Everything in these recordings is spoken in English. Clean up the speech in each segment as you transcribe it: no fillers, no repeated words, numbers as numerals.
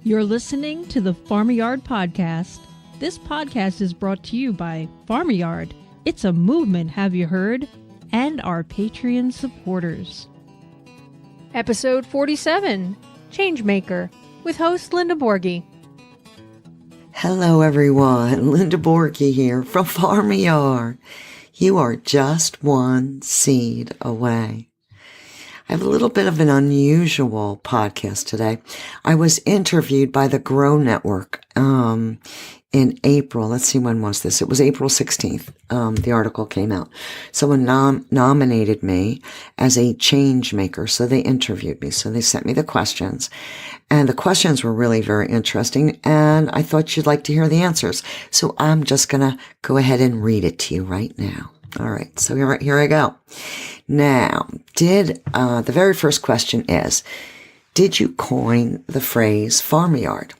You're listening to the Farmyard Podcast. This podcast is brought to you by Farmyard. It's a movement, have you heard? And our Patreon supporters. Episode 47, Changemaker, with host Linda Borghi. Hello everyone, Linda Borghi here from Farmyard. You are just one seed away. I have a little bit of an unusual podcast today. I was interviewed by the Grow Network in April. Let's see, when was this? It was April 16th. The article came out. Someone nominated me as a Changemaker, so they interviewed me. So they sent me the questions, and the questions were really very interesting, and I thought you'd like to hear the answers. So I'm just going to go ahead and read it to you right now. All right, so here I go. Now, the very first question is, did you coin the phrase farmyard?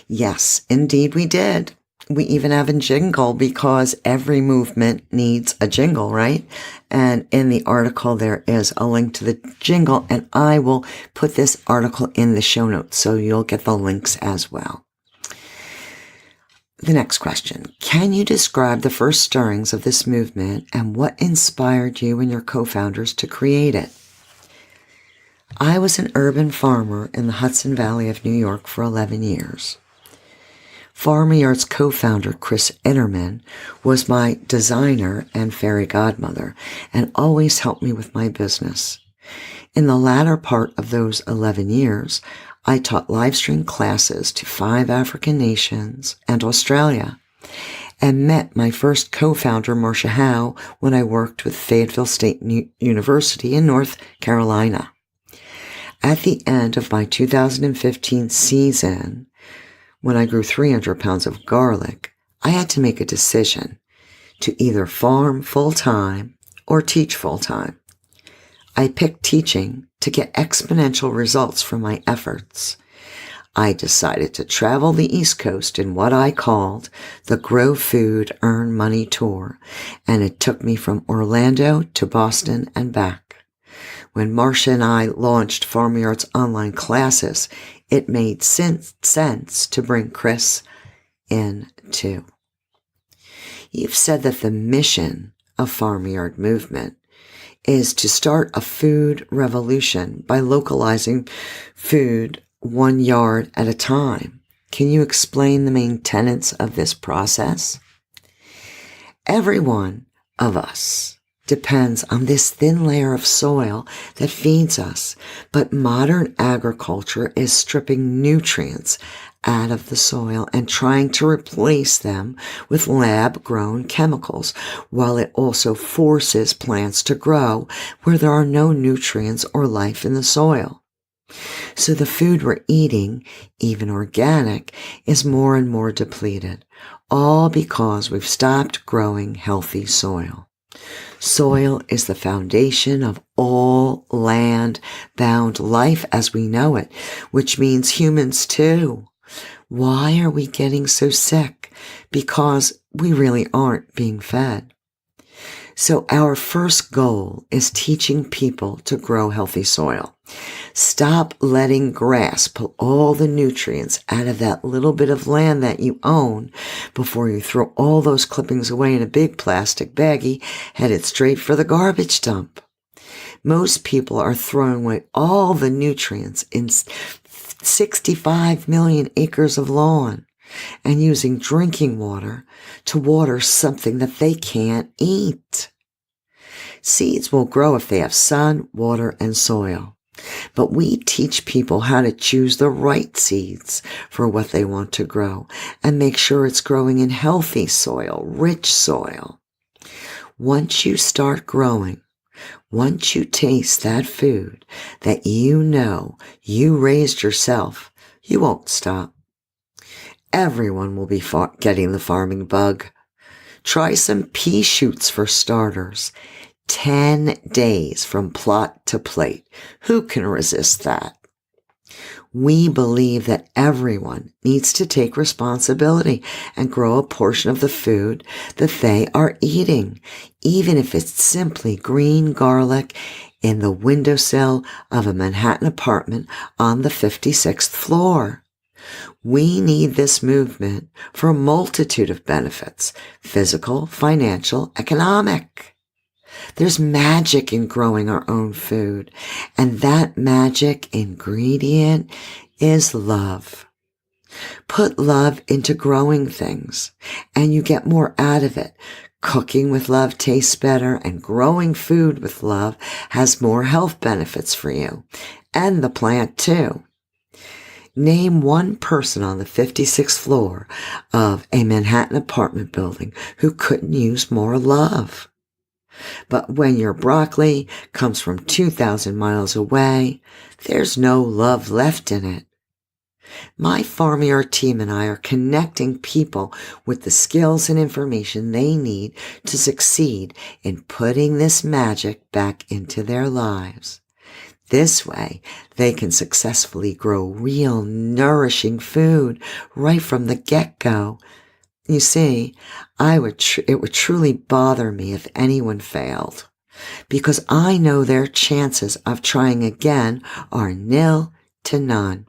Yes, indeed we did. We even have a jingle because every movement needs a jingle, right? And in the article, there is a link to the jingle, and I will put this article in the show notes, so you'll get the links as well. The next question, can you describe the first stirrings of this movement and what inspired you and your co-founders to create it? I was an urban farmer in the Hudson Valley of New York for 11 years. Farmyard's co-founder, Chris Innerman, was my designer and fairy godmother and always helped me with my business. In the latter part of those 11 years, I taught live stream classes to 5 African nations and Australia, and met my first co-founder, Marcia Howe, when I worked with Fayetteville State University in North Carolina. At the end of my 2015 season, when I grew 300 pounds of garlic, I had to make a decision to either farm full-time or teach full-time. I picked teaching to get exponential results from my efforts. I decided to travel the East Coast in what I called the Grow Food, Earn Money Tour, and it took me from Orlando to Boston and back. When Marcia and I launched Farmyard's online classes, it made sense to bring Chris in too. You've said that the mission of Farmyard Movement is to start a food revolution by localizing food 1 yard at a time. Can you explain the main tenets of this process? Every one of us depends on this thin layer of soil that feeds us, but modern agriculture is stripping nutrients out of the soil and trying to replace them with lab-grown chemicals, while it also forces plants to grow where there are no nutrients or life in the soil. So the food we're eating, even organic, is more and more depleted, all because we've stopped growing healthy soil. Soil is the foundation of all land-bound life as we know it, which means humans too. Why are we getting so sick? Because we really aren't being fed. So our first goal is teaching people to grow healthy soil. Stop letting grass pull all the nutrients out of that little bit of land that you own before you throw all those clippings away in a big plastic baggie headed straight for the garbage dump. Most people are throwing away all the nutrients in 65 million acres of lawn and using drinking water to water something that they can't eat. Seeds will grow if they have sun, water, and soil. But we teach people how to choose the right seeds for what they want to grow and make sure it's growing in healthy soil, rich soil. Once you start growing, once you taste that food that you know you raised yourself, you won't stop. Everyone will be getting the farming bug. Try some pea shoots for starters. 10 days from plot to plate. Who can resist that? We believe that everyone needs to take responsibility and grow a portion of the food that they are eating, even if it's simply green garlic in the windowsill of a Manhattan apartment on the 56th floor. We need this movement for a multitude of benefits: physical, financial, economic. There's magic in growing our own food, and that magic ingredient is love. Put love into growing things, and you get more out of it. Cooking with love tastes better, and growing food with love has more health benefits for you, and the plant too. Name one person on the 56th floor of a Manhattan apartment building who couldn't use more love. But when your broccoli comes from 2,000 miles away, there's no love left in it. My Farmyard team and I are connecting people with the skills and information they need to succeed in putting this magic back into their lives. This way, they can successfully grow real, nourishing food right from the get-go. You see, it would truly bother me if anyone failed, because I know their chances of trying again are nil to none.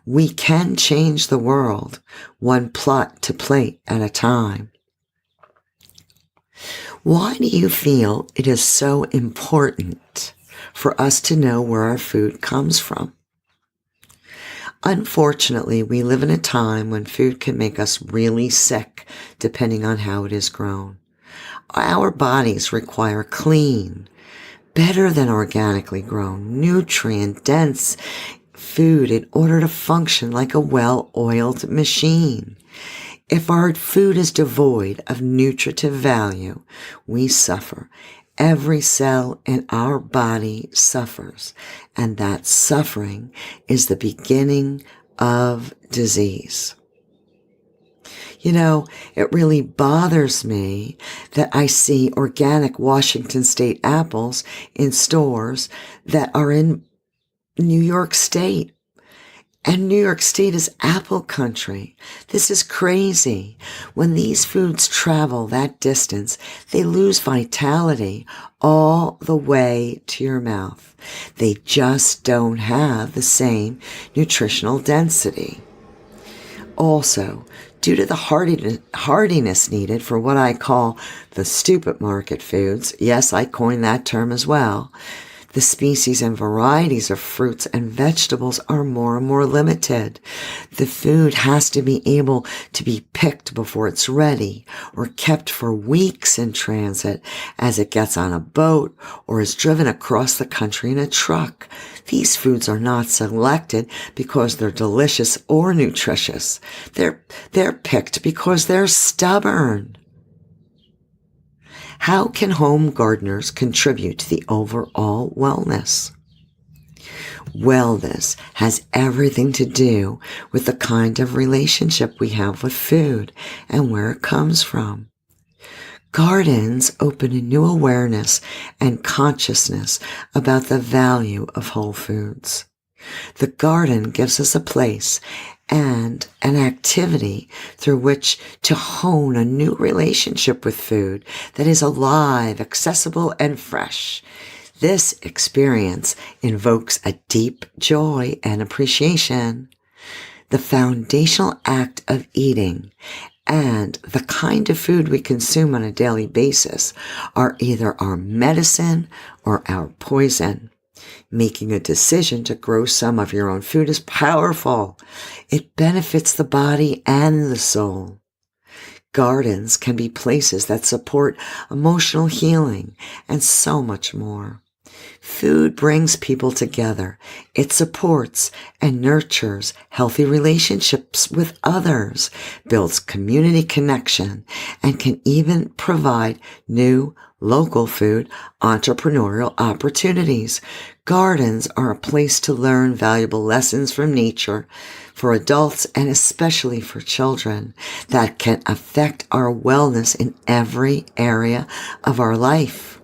We can change the world, one plot to plate at a time. Why do you feel it is so important for us to know where our food comes from? Unfortunately, we live in a time when food can make us really sick, depending on how it is grown. Our bodies require clean, better than organically grown, nutrient-dense food in order to function like a well-oiled machine. If our food is devoid of nutritive value, we suffer. Every cell in our body suffers, and that suffering is the beginning of disease. You know, it really bothers me that I see organic Washington State apples in stores that are in New York State. And New York State is apple country. This is crazy. When these foods travel that distance, they lose vitality all the way to your mouth. They just don't have the same nutritional density. Also, due to the hardiness needed for what I call the stupid market foods, yes, I coined that term as well, the species and varieties of fruits and vegetables are more and more limited. The food has to be able to be picked before it's ready, or kept for weeks in transit as it gets on a boat or is driven across the country in a truck. These foods are not selected because they're delicious or nutritious. They're picked because they're stubborn. How can home gardeners contribute to the overall wellness? Wellness has everything to do with the kind of relationship we have with food and where it comes from. Gardens open a new awareness and consciousness about the value of whole foods. The garden gives us a place and an activity through which to hone a new relationship with food that is alive, accessible, and fresh. This experience invokes a deep joy and appreciation. The foundational act of eating and the kind of food we consume on a daily basis are either our medicine or our poison. Making a decision to grow some of your own food is powerful. It benefits the body and the soul. Gardens can be places that support emotional healing and so much more. Food brings people together. It supports and nurtures healthy relationships with others, builds community connection, and can even provide new local food entrepreneurial opportunities. Gardens are a place to learn valuable lessons from nature for adults and especially for children that can affect our wellness in every area of our life.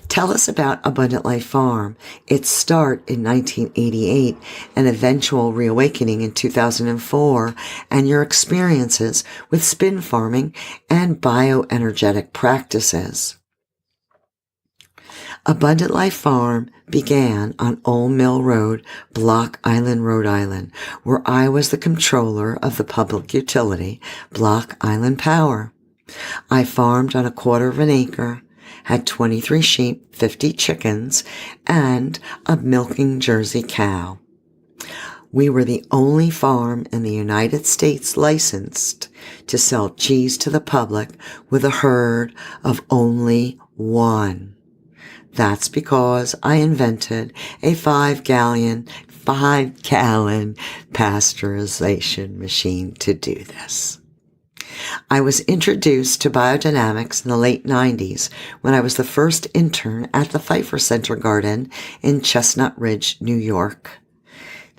Tell us about Abundant Life Farm, its start in 1988, an eventual reawakening in 2004, and your experiences with spin farming and bioenergetic practices. Abundant Life Farm began on Old Mill Road, Block Island, Rhode Island, where I was the controller of the public utility, Block Island Power. I farmed on 1/4 of an acre, had 23 sheep, 50 chickens, and a milking Jersey cow. We were the only farm in the United States licensed to sell cheese to the public with a herd of only one. That's because I invented a 5-gallon pasteurization machine to do this. I was introduced to biodynamics in the late 90s when I was the first intern at the Pfeiffer Center Garden in Chestnut Ridge, New York.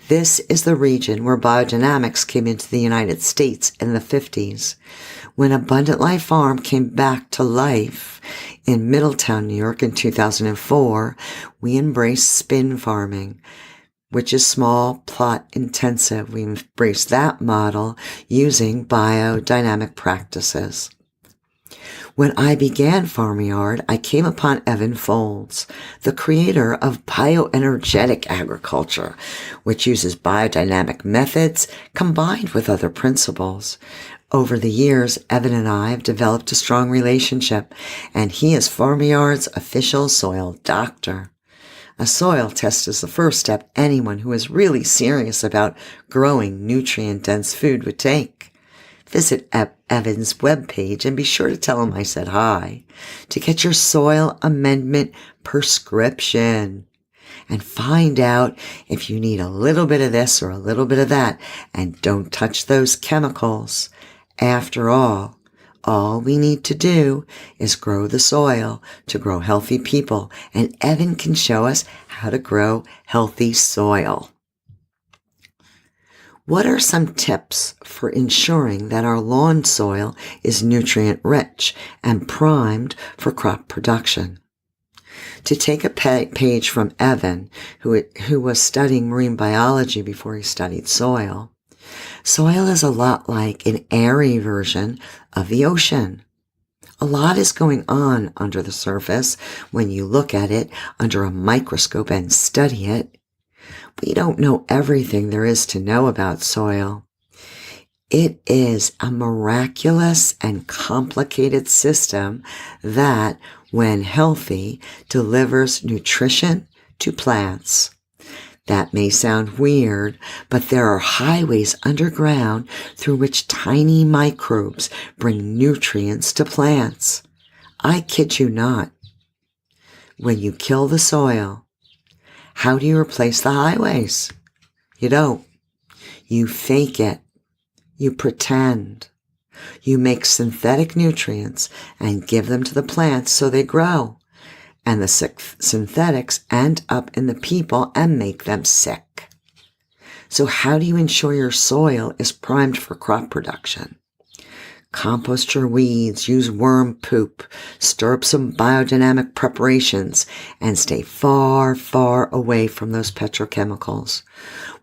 This is the region where biodynamics came into the United States in the 50s. When Abundant Life Farm came back to life in Middletown, New York in 2004, we embraced spin farming, which is small plot intensive. We embraced that model using biodynamic practices. When I began Farmyard, I came upon Evan Folds, the creator of bioenergetic agriculture, which uses biodynamic methods combined with other principles. Over the years, Evan and I have developed a strong relationship, and he is Farmyard's official soil doctor. A soil test is the first step anyone who is really serious about growing nutrient-dense food would take. Visit Evan's webpage and be sure to tell him I said hi to get your soil amendment prescription and find out if you need a little bit of this or a little bit of that, and don't touch those chemicals. After all we need to do is grow the soil to grow healthy people, and Evan can show us how to grow healthy soil. What are some tips for ensuring that our lawn soil is nutrient-rich and primed for crop production? To take a page from Evan, who was studying marine biology before he studied soil, soil is a lot like an airy version of the ocean. A lot is going on under the surface when you look at it under a microscope and study it. We don't know everything there is to know about soil. It is a miraculous and complicated system that, when healthy, delivers nutrition to plants. That may sound weird, but there are highways underground through which tiny microbes bring nutrients to plants. I kid you not. When you kill the soil, how do you replace the highways? You don't. You fake it. You pretend. You make synthetic nutrients and give them to the plants so they grow. And the synthetics end up in the people and make them sick. So how do you ensure your soil is primed for crop production? Compost your weeds, use worm poop, stir up some biodynamic preparations, and stay far, far away from those petrochemicals.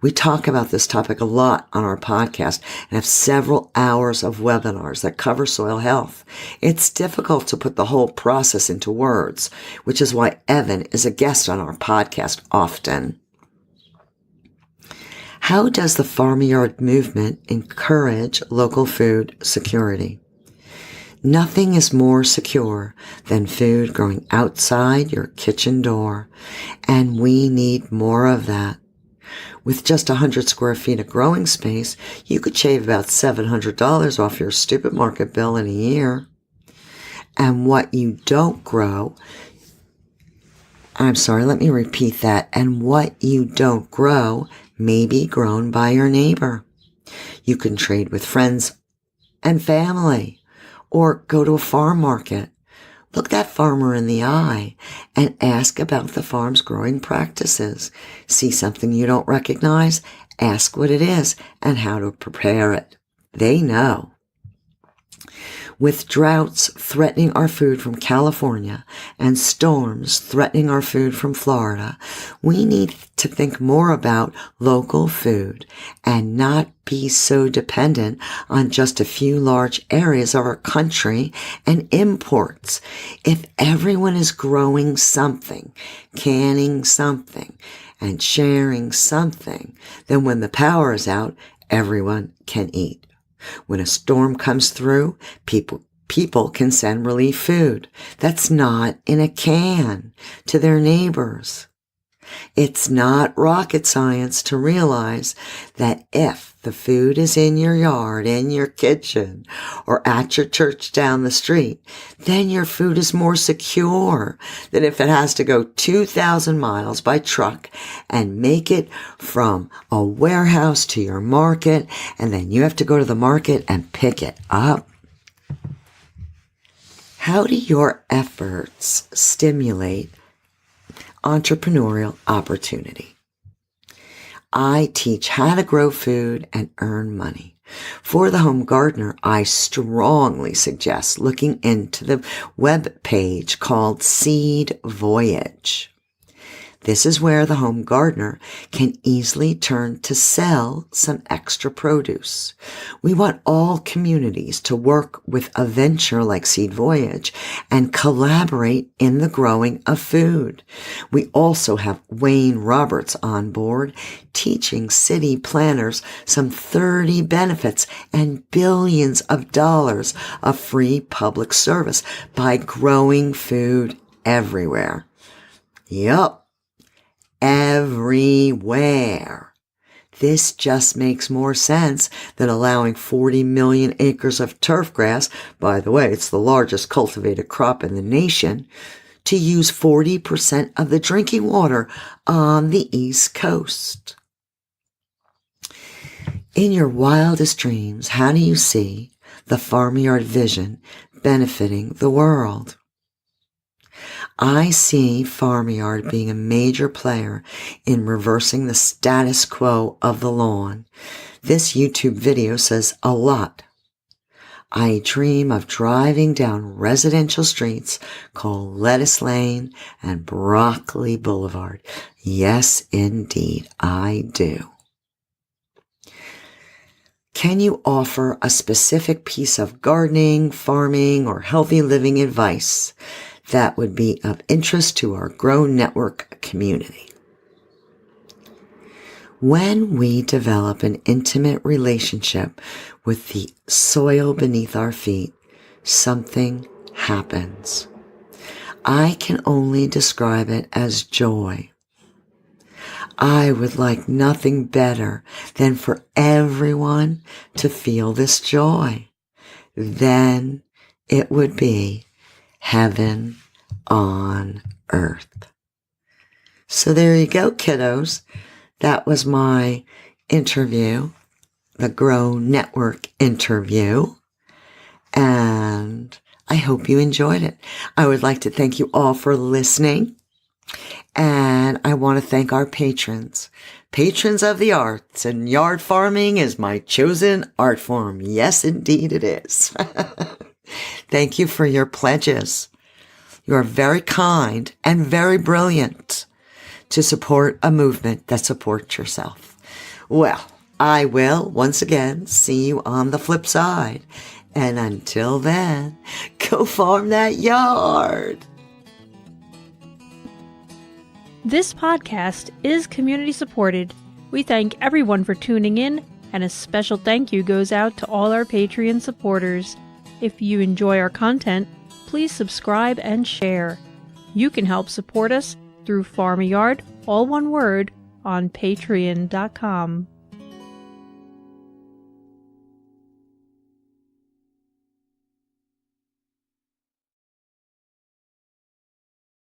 We talk about this topic a lot on our podcast and have several hours of webinars that cover soil health. It's difficult to put the whole process into words, which is why Evan is a guest on our podcast often. How does the Farmyard movement encourage local food security? Nothing is more secure than food growing outside your kitchen door, and we need more of that. With just 100 square feet of growing space, you could shave about $700 off your stupid market bill in a year. And what you don't grow, let me repeat that. And what you don't grow may be grown by your neighbor. You can trade with friends and family, or go to a farm market. Look that farmer in the eye and ask about the farm's growing practices. See something you don't recognize? Ask what it is and how to prepare it. They know. With droughts threatening our food from California and storms threatening our food from Florida, we need to think more about local food and not be so dependent on just a few large areas of our country and imports. If everyone is growing something, canning something, and sharing something, then when the power is out, everyone can eat. When a storm comes through, people can send relief food that's not in a can to their neighbors. It's not rocket science to realize that if the food is in your yard, in your kitchen, or at your church down the street, then your food is more secure than if it has to go 2,000 miles by truck and make it from a warehouse to your market, and then you have to go to the market and pick it up. How do your efforts stimulate entrepreneurial opportunity? I teach how to grow food and earn money. For the home gardener, I strongly suggest looking into the web page called Seed Voyage. This is where the home gardener can easily turn to sell some extra produce. We want all communities to work with a venture like Seed Voyage and collaborate in the growing of food. We also have Wayne Roberts on board, teaching city planners some 30 benefits and billions of dollars of free public service by growing food everywhere. Yup. Everywhere. This just makes more sense than allowing 40 million acres of turf grass, by the way, it's the largest cultivated crop in the nation, to use 40% of the drinking water on the East Coast. In your wildest dreams, how do you see the farmyard vision benefiting the world? I see farmyard being a major player in reversing the status quo of the lawn. This YouTube video says a lot. I dream of driving down residential streets called Lettuce Lane and Broccoli Boulevard. Yes, indeed, I do. Can you offer a specific piece of gardening, farming, or healthy living advice that would be of interest to our Grow Network community? When we develop an intimate relationship with the soil beneath our feet, something happens. I can only describe it as joy. I would like nothing better than for everyone to feel this joy. Then it would be heaven on earth. So there you go, kiddos. That was my interview, the Grow Network interview. And I hope you enjoyed it. I would like to thank you all for listening. And I want to thank our patrons of the arts, and yard farming is my chosen art form. Yes, indeed it is. Thank you for your pledges. You are very kind and very brilliant to support a movement that supports yourself. Well, I will once again see you on the flip side. And until then, go farm that yard. This podcast is community supported. We thank everyone for tuning in, and a special thank you goes out to all our Patreon supporters. If you enjoy our content, please subscribe and share. You can help support us through Farmyard, all one word, on patreon.com.